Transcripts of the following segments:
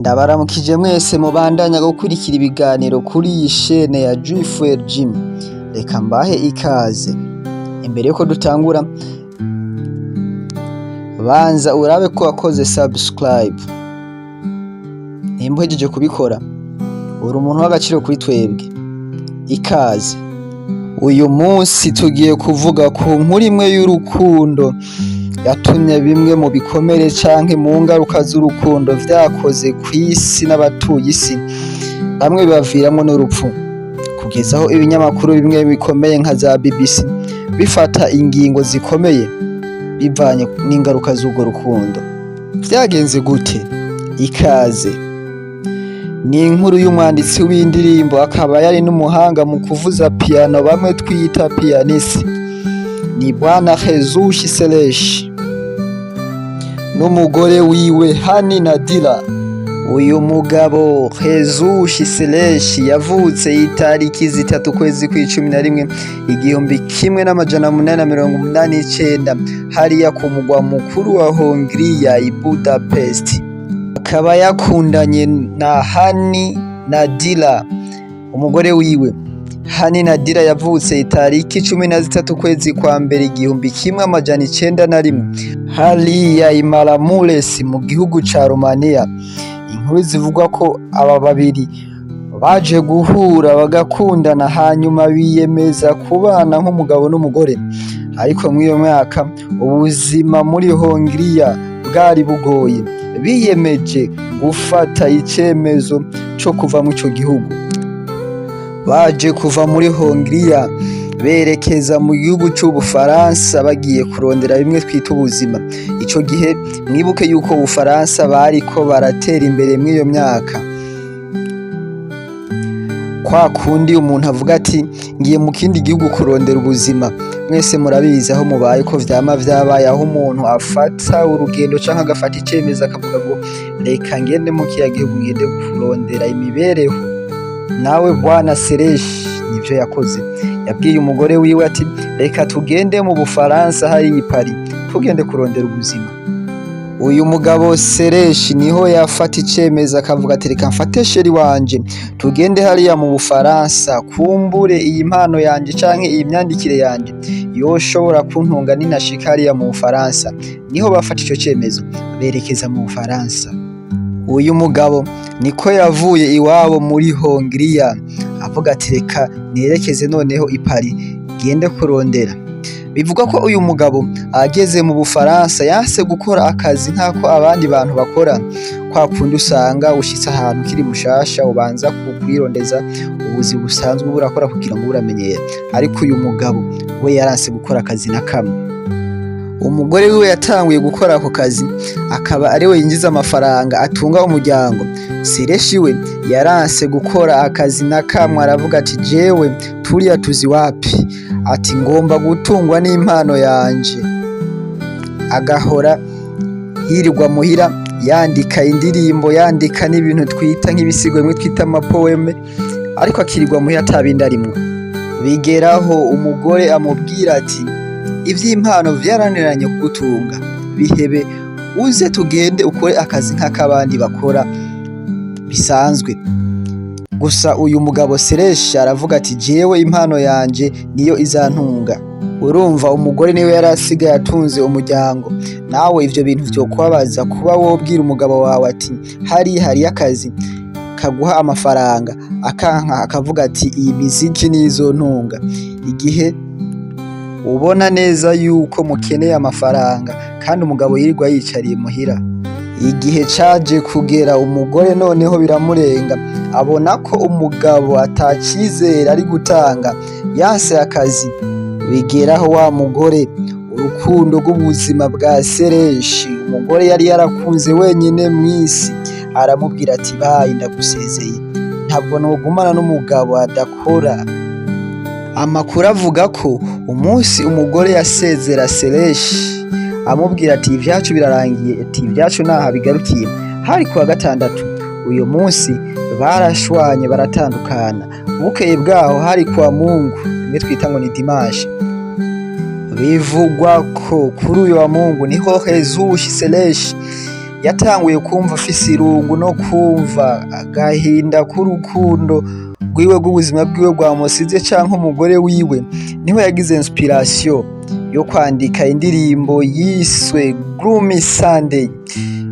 Ndabaramukije mwese mubandanya gukurikira ibiganiro kuri iyi shene ya Juifuel Jim. Reka mbahe ikaze. Imbere yuko dutangura, banza urabe ko wakoze subscribe. Nimba uhejeje kubikora, uri umuntu w'agaciro kuri twebwe. Ikaze. Uyu munsi tugiye kuvuga ku nkuru imwe y'urukundo yatumye bimwe mu bikomere canke mu ngaruka z'urukundo vyakoze kw'isi n'abatuye isi bamwe bibaviramwo n'urupfu, kugeza aho ibinyamakuru bimwe bikomeye nka za BBC bifata ingingo zikomeye bivanye n'ingaruka z'urwo rukundo. Vyagenze gute? Ikaze. Ni inkuru y'umwanditsi w'indirimbo akaba yari n'umuhanga mu kuvuza piano bamwe twita pianiste, ni Bwana Jesus Seleshi n'umugore wiwe Hani Nadira. Uyu mugabo Jesus Seleshi yavutse itariki 3 ukwezi kwa11 1889 hariya ku mugwa mukuru wa Hongiriya i Budapest. Akaba yakundanye na Hani Nadira. Umugore wiwe Hani Nadira yavutse itariki 13 ukwezi kwa mbere 1901 hariya i Maramuresh mu gihugu ca Romania. Inkuru zivuga ko aba babiri baje guhura bagakundana hanyuma biyemeza kubana nk'umugabo n'umugore, ariko mw'iyo myaka ubuzima muri Hongiriya bwari bugoye, biyemeje gufata icemezo co kuva mu ico gihugu. Baje kuva muri Hongiriya berekeza mu gihugu c'Ubufaransa bagiye kurondera bimwe twita ubuzima. Ico gihe mwibuke yuko Ubufaransa bariko baratera imbere mw'iyo myaka, kwa kundi umuntu avuga ati ngiye mu kindi gihugu kurondera ubuzima. Mwese murabizi aho mubaye ko vyama vyabaye, aho umuntu afata urugendo canke agafata icemeza akavuga ngo reka ngende mu kiya gihugu ngende kurondera imibereho. Nawe Bwana Seleshi nivyo yakoze, yabwiye umugore wiwe ati reka tugende mu Bufaransa hari i Paris tugende kurondera ubuzima. Uyu mugabo Seleshi niho yafata icemeza akavuga ati reka mfate sheri wanje tugende hariya mu Bufaransa, kumbure iyi mpano yanje canke iyi myandikire yanje yoshobora kuntunga ninashika hariya mu Bufaransa. Niho bafata ico cemezo berekeza mu Bufaransa. Uyu mugabo niko yavuye iwabo muri Hongiriya avuga ati reka nerekeze noneho i Paris gende kurondera. Bivuga ko uyu mugabo ageze mu Bufaransa yanse gukora akazi nk'ako abandi bantu bakora, kwa kundi usanga ushitse ahantu kiri mushasha ubanza kwirondeza ubuzi busanzwe burakora kugira ngo uramenyera, ariko uyu mugabo we yaranse gukora akazi na kamwe. Umugore wiwe yatanguye gukora ako kazi, akaba ariwe yinjiza amafaranga atunga umuryango. Seleshi we yaranse gukora akazi na kamwe, aravuga ati jewe turiya tuzi wapi, ati ngomba gutungwa n'impano yanje. Agahora yirirwa muhira yandika indirimbo, yandika n'ibintu twita nk'ibisigo bimwe twita amapoeme, ariko akirirwa muhira atabindi arimwo. Bigeraho umugore amubwira ati ivy'impano vyaraniranye kugutunga, bihebe uze tugende ukore akazi nk'akabandi bakora bisanzwe. Gusa uyu mugabo Seleshi aravuga ati jewe impano yanje niyo izantunga. Urumva umugore niwe yarasigaye atunze umuryango. Nawe ivyo bintu vyokubabaza kuba wobwira umugabo wawe ati hari akazi kaguha amafaranga, akanka akavuga ati iyi miziki nizontunga, igihe ubona neza yuko mukeneye amafaranga kandi umugabo yirirwa yicariye muhira. Igihe caje kugera umugore noneho biramurenga, abona ko umugabo atacizera ari gutanga, yanse akazi. Bigeraho wa mugore urukundo rw'ubuzima bwa Seleshi, umugore yari yarakunze wenyine mw'isi, aramubwira ati bayi ndagusezeye, ntabwo nogumana n'umugabo adakora. Amakuru avuga ko umunsi umugore yasezera Seleshi amubwira ati ivyacu birarangiye, ati ivyacu naha bigarukiye, hari kuwa gatandatu. Uyu munsi barashwanye baratandukana. Bukeye bwaho hari kuwa Mungu, imwe twita ngo ni dimanche. Bivugwa ko kuri uyu wa Mungu niho Jesus Seleshi yatanguye kumva afise irungu no kumva agahinda k'urukundo rwiwe rw'ubuzima bwiwe bwamusize canke umugore wiwe, niho yagize inspiration yo kwandika indirimbo yiswe Gloomy Sunday,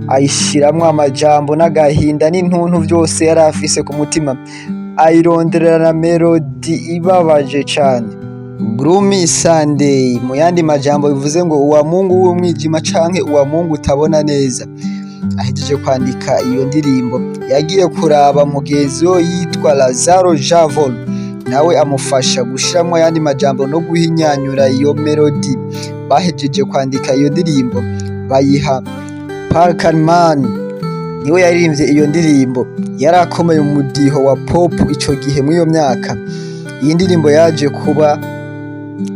ayishiramwo amajambo n'agahinda n'intuntu vyose yari afise ku mutima, ayironderera na melody ibabaje cane. Gloomy Sunday mu yandi majambo bivuze ngo uwa Mungu w'umwijima canke uwa Mungu utabona neza. Ahejeje kwandika iyo ndirimbo yagiye kuraba mugenzi we yitwa Lazaro Javol, nawe amufasha gushiramwo yandi majambo no guhinyanyura iyo melody. Bahejeje kwandika iyo ndirimbo bayiha Parkman, niwe yaririmbye iyo ndirimbo, yari akomeye mu mudiho wa pop ico gihe muri iyo myaka. Iyi ndirimbo yaje kuba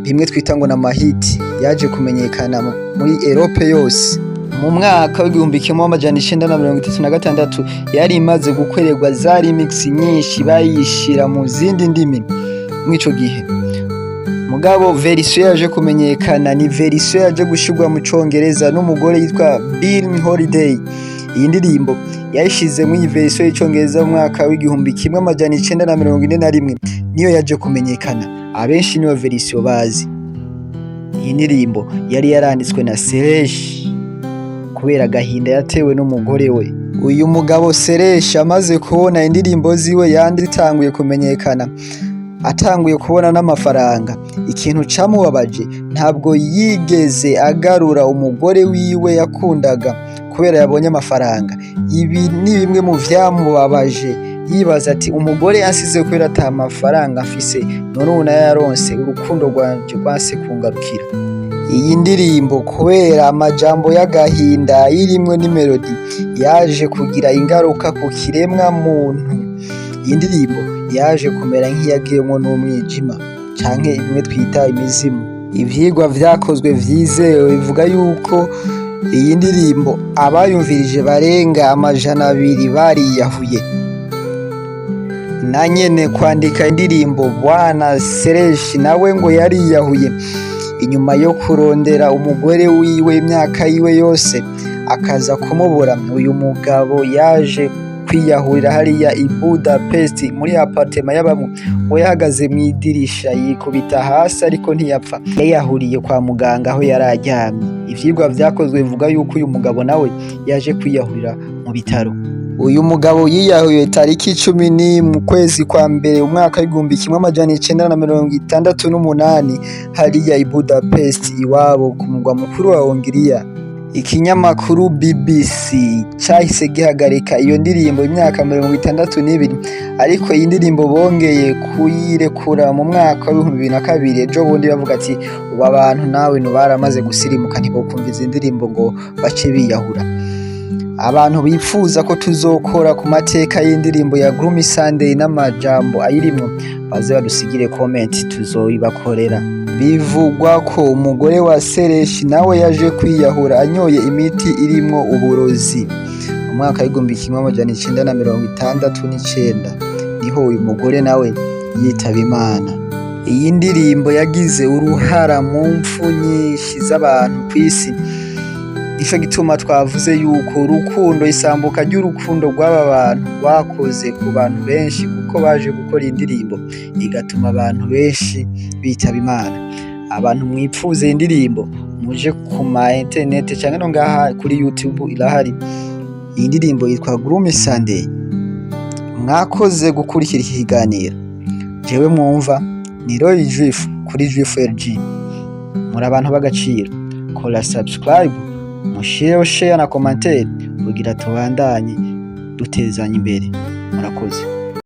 bimwe twita ngo n'amahiti, yaje kumenyekana muri Europe yose. Mu mwaka w'igihumbi kimwe amajana icenda na mirongo itatu na gatandatu yari imaze gukorerwa za remix nyinshi bayishira mu zindi ndimi mw'ico gihe. Mugabo version yaje kumenyekana ni version yaje gushirwa mu Congereza n'umugore yitwa Billie Holiday. Iyi ndirimbo yayishize mu version y'Icongereza mu mwaka w'igihumbi kimwe amajana icenda na mirongo ine na rimwe, niyo yaje kumenyekana, abenshi niyo version bazi. Iyi ndirimbo yari yaranditswe na Serge kubera agahinda yatewe n'umugore we. Uyu mugabo Serge amaze kubona indirimbo ziwe yanditanguye kumenyekana, atanguye kubona n'amafaranga, ikintu camubabaje ntabwo yigeze agarura umugore wiwe yakundaga kubera yabonye amafaranga. Ibi ni bimwe mu vyamubabaje, yibaza ati umugore yansize kubera ata mafaranga afise, none ubu nayaronse, urukundo rwanje rwanse kungarukira. Iyi ndirimbo kubera amajambo y'agahinda irimwo n'imelody yaje kugira ingaruka ku kiremwa muntu. Iyi ndirimbo yaje kumera nk'iyagiyemwo n'umwijima canke bimwe twita imizimu. Ivyigwa vyakozwe vyizewe bivuga yuko iyi ndirimbo abayumvirije barenga amajana 200 bariyahuye. Na nyene kwandika indirimbo Bwana Serge nawe ngo yariyahuye inyuma yo kurondera umugore wiwe imyaka yiwe yose akaza kumubura. Uyu mugabo yaje kwiyahurira hariya i Budapest muri apartment y'abamwe, we yahagaze mu idirisha yikubita hasi ariko ntiyapfa, yayahuriye kwa muganga aho yari aryamye. Ivyigwa vyakozwe bivuga yuko uyu mugabo nawe yaje kwiyahurira mu bitaro. Uyu mugabo yiyahuye tariki 10 mu kwezi kwa mbere umwaka w'igihumbi kimwe amajana icenda na mirongo itandatu n'umunani hariya i Budapest iwabo ku mugwa mukuru wa Hongiriya. Ikinyamakuru BBC cahise gihagarika iyo ndirimbo imyaka 62, ariko iyi ndirimbo bongeye kuyirekura mu mwaka wa 2002. Ejo bundi bavuga ati ubu abantu nawe baramaze gusirimuka ntibokumva izi ndirimbo ngo bace biyahura. Abantu bifuza ko tuzokora ku mateka y'indirimbo ya Gloomy Sunday n'amajambo ayirimwo baze badusigire comment tuzoyibakorera. Bivugwa ko umugore wa Serge nawe yaje kwiyahura anyoye imiti irimwo uburozi mu mwaka w'igihumbi kimwe amajana icenda na mirongo itandatu n'icenda, niho uyu mugore nawe yitaba Imana. Iyi ndirimbo yagize uruhara mu mpfu nyinshi z'abantu kw'isi, nico gituma twavuze yuko urukundo, isambuka ry'urukundo rw'aba bantu rwakoze ku bantu benshi, kuko baje gukora indirimbo igatuma abantu benshi bitaba Imana. Abantu mwipfuze indirimbo muje ku ma internet canke no ngaha kuri YouTube irahari. Iyi ndirimbo yitwa Gloomy Sunday. Mwakoze gukurikira iki kiganiro. Jewe mwumva ni Roy Juif kuri Juif LG. Muri abantu b'agaciro, kola subscribe, mushireho share na commentaire kugira tubandanye dutezanya imbere. Murakoze.